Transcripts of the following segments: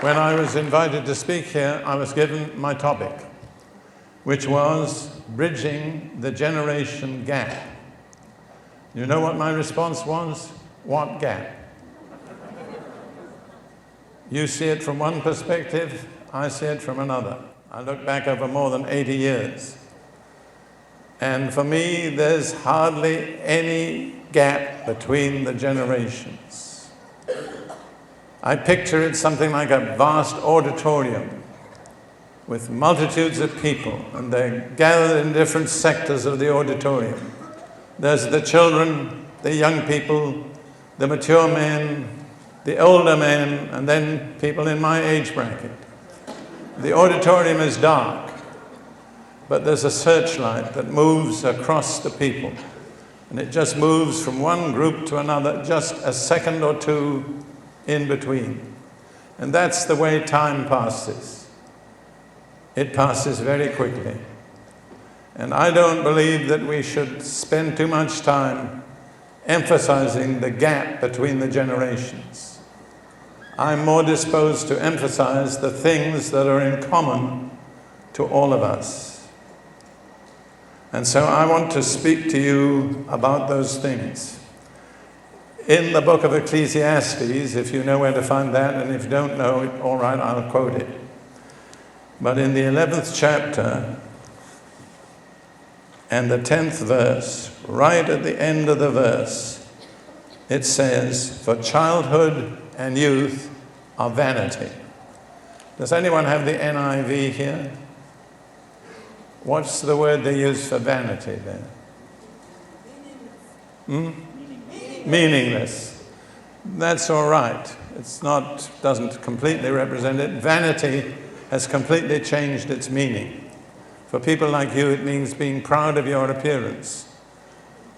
When I was invited to speak here, I was given my topic, which was bridging the generation gap. You know what my response was? What gap? You see it from one perspective, I see it from another. I look back over more than 80 years. And for me, there's hardly any gap between the generations. I picture it something like a vast auditorium with multitudes of people, and they're gathered in different sectors of the auditorium. There's the children, the young people, the mature men, the older men, and then people in my age bracket. The auditorium is dark, but there's a searchlight that moves across the people, and it just moves from one group to another, just a second or two in between. And that's the way time passes. It passes very quickly. And I don't believe that we should spend too much time emphasizing the gap between the generations. I'm more disposed to emphasize the things that are in common to all of us. And so I want to speak to you about those things. In the book of Ecclesiastes, if you know where to find that, and if you don't know it, all right, I'll quote it. But in the 11th chapter and the 10th verse, right at the end of the verse, it says, "For childhood and youth are vanity." Does anyone have the NIV here? What's the word they use for vanity there? Meaningless. That's all right. Doesn't completely represent it. Vanity has completely changed its meaning. For people like you, it means being proud of your appearance.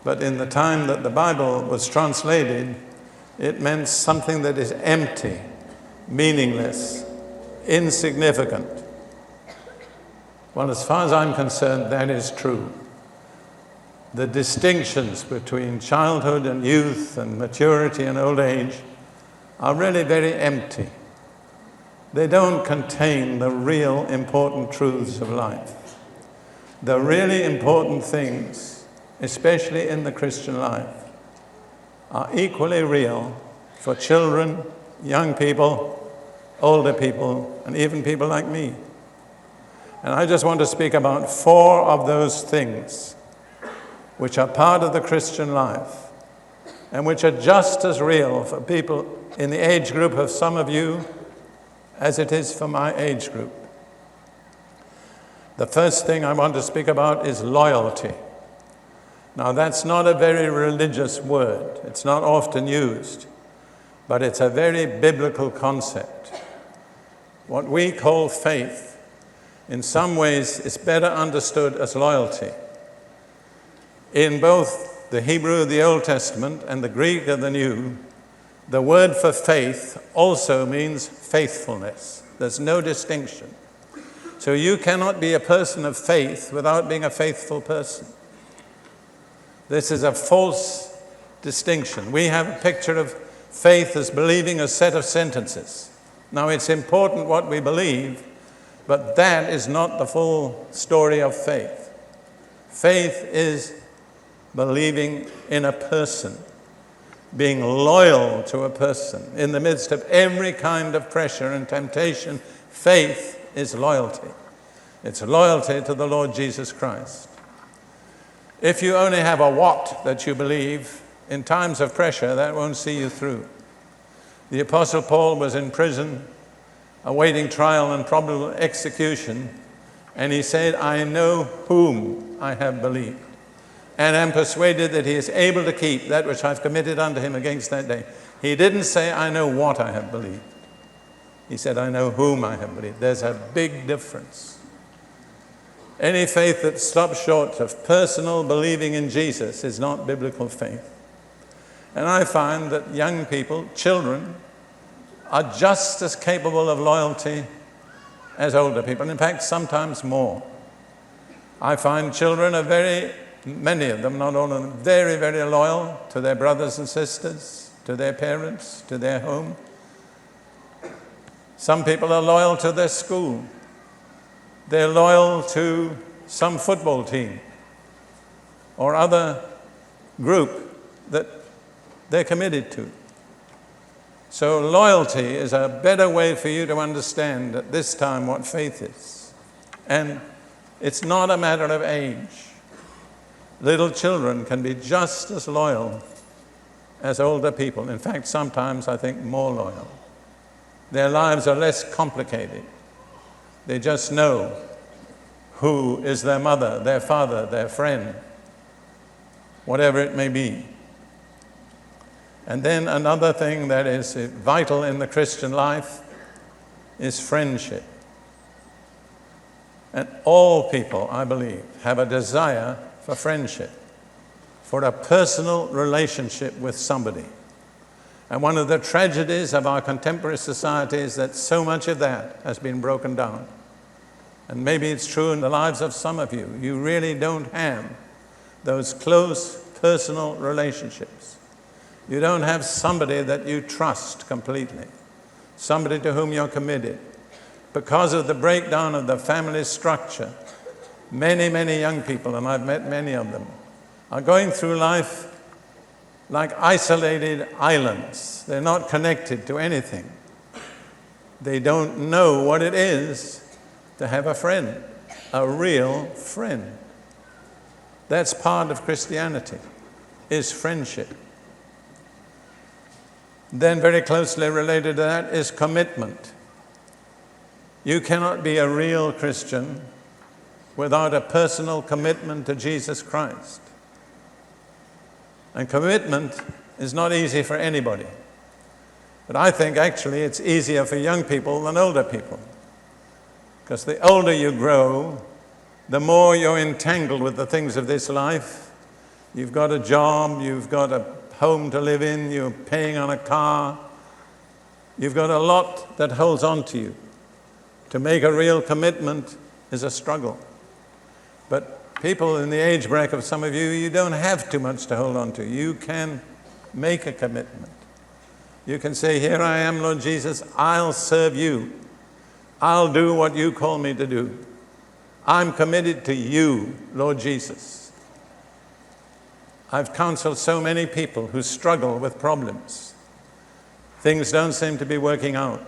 But in the time that the Bible was translated, it meant something that is empty, meaningless, insignificant. Well, as far as I'm concerned, that is true. The distinctions between childhood and youth and maturity and old age are really very empty. They don't contain the real important truths of life. The really important things, especially in the Christian life, are equally real for children, young people, older people, and even people like me. And I just want to speak about 4 of those things which are part of the Christian life and which are just as real for people in the age group of some of you as it is for my age group. The first thing I want to speak about is loyalty. Now, that's not a very religious word. It's not often used, but it's a very biblical concept. What we call faith, in some ways, is better understood as loyalty. In both the Hebrew of the Old Testament and the Greek of the New, the word for faith also means faithfulness. There's no distinction. So you cannot be a person of faith without being a faithful person. This is a false distinction. We have a picture of faith as believing a set of sentences. Now, it's important what we believe, but that is not the full story of faith. Faith is believing in a person, being loyal to a person. In the midst of every kind of pressure and temptation, faith is loyalty. It's loyalty to the Lord Jesus Christ. If you only have a what that you believe, in times of pressure, that won't see you through. The Apostle Paul was in prison, awaiting trial and probable execution, and he said, "I know whom I have believed, and am persuaded that he is able to keep that which I've committed unto him against that day." He didn't say, "I know what I have believed." He said, "I know whom I have believed." There's a big difference. Any faith that stops short of personal believing in Jesus is not biblical faith. And I find that young people, children, are just as capable of loyalty as older people. In fact, sometimes more. I find children are many of them, not all of them, very, very loyal to their brothers and sisters, to their parents, to their home. Some people are loyal to their school. They're loyal to some football team or other group that they're committed to. So loyalty is a better way for you to understand at this time what faith is. And it's not a matter of age. Little children can be just as loyal as older people. In fact, sometimes I think more loyal. Their lives are less complicated. They just know who is their mother, their father, their friend, whatever it may be. And then another thing that is vital in the Christian life is friendship. And all people, I believe, have a desire for friendship, for a personal relationship with somebody. And one of the tragedies of our contemporary society is that so much of that has been broken down. And maybe it's true in the lives of some of you. You really don't have those close personal relationships. You don't have somebody that you trust completely, somebody to whom you're committed. Because of the breakdown of the family structure, many, many young people, and I've met many of them, are going through life like isolated islands. They're not connected to anything. They don't know what it is to have a friend, a real friend. That's part of Christianity, is friendship. Then very closely related to that is commitment. You cannot be a real Christian without a personal commitment to Jesus Christ. And commitment is not easy for anybody. But I think actually it's easier for young people than older people. Because the older you grow, the more you're entangled with the things of this life. You've got a job, you've got a home to live in, you're paying on a car. You've got a lot that holds on to you. To make a real commitment is a struggle. But people in the age bracket of some of you, you don't have too much to hold on to. You can make a commitment. You can say, here I am, Lord Jesus, I'll serve you. I'll do what you call me to do. I'm committed to you, Lord Jesus. I've counseled so many people who struggle with problems. Things don't seem to be working out.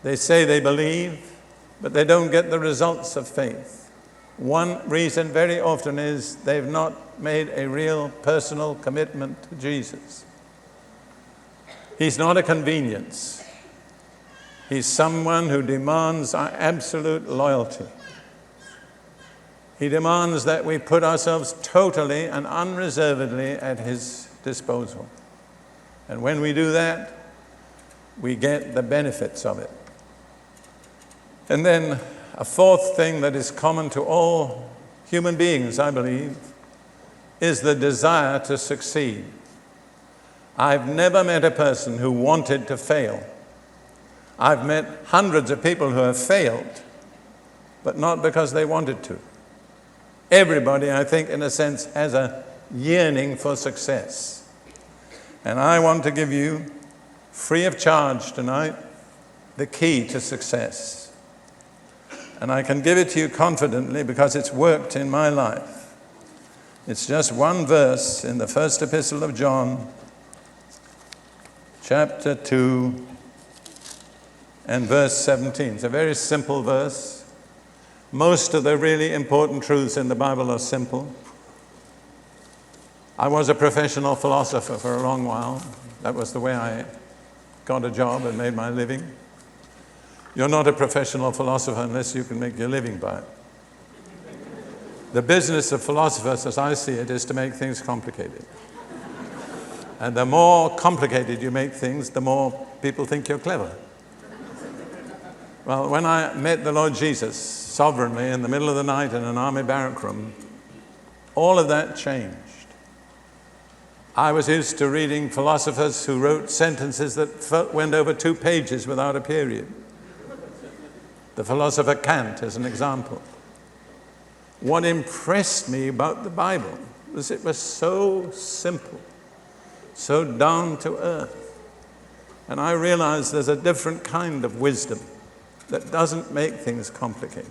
They say they believe, but they don't get the results of faith. One reason very often is they've not made a real personal commitment to Jesus. He's not a convenience. He's someone who demands our absolute loyalty. He demands that we put ourselves totally and unreservedly at his disposal. And when we do that, we get the benefits of it. And then a fourth thing that is common to all human beings, I believe, is the desire to succeed. I've never met a person who wanted to fail. I've met hundreds of people who have failed, but not because they wanted to. Everybody, I think, in a sense, has a yearning for success. And I want to give you, free of charge tonight, the key to success. And I can give it to you confidently because it's worked in my life. It's just one verse in the first epistle of John, chapter 2 and verse 17. It's a very simple verse. Most of the really important truths in the Bible are simple. I was a professional philosopher for a long while. That was the way I got a job and made my living. You're not a professional philosopher unless you can make your living by it. The business of philosophers, as I see it, is to make things complicated. And the more complicated you make things, the more people think you're clever. Well, when I met the Lord Jesus sovereignly in the middle of the night in an army barrack room, all of that changed. I was used to reading philosophers who wrote sentences that went over 2 pages without a period. The philosopher Kant is an example. What impressed me about the Bible was it was so simple, so down to earth. And I realize there's a different kind of wisdom that doesn't make things complicated.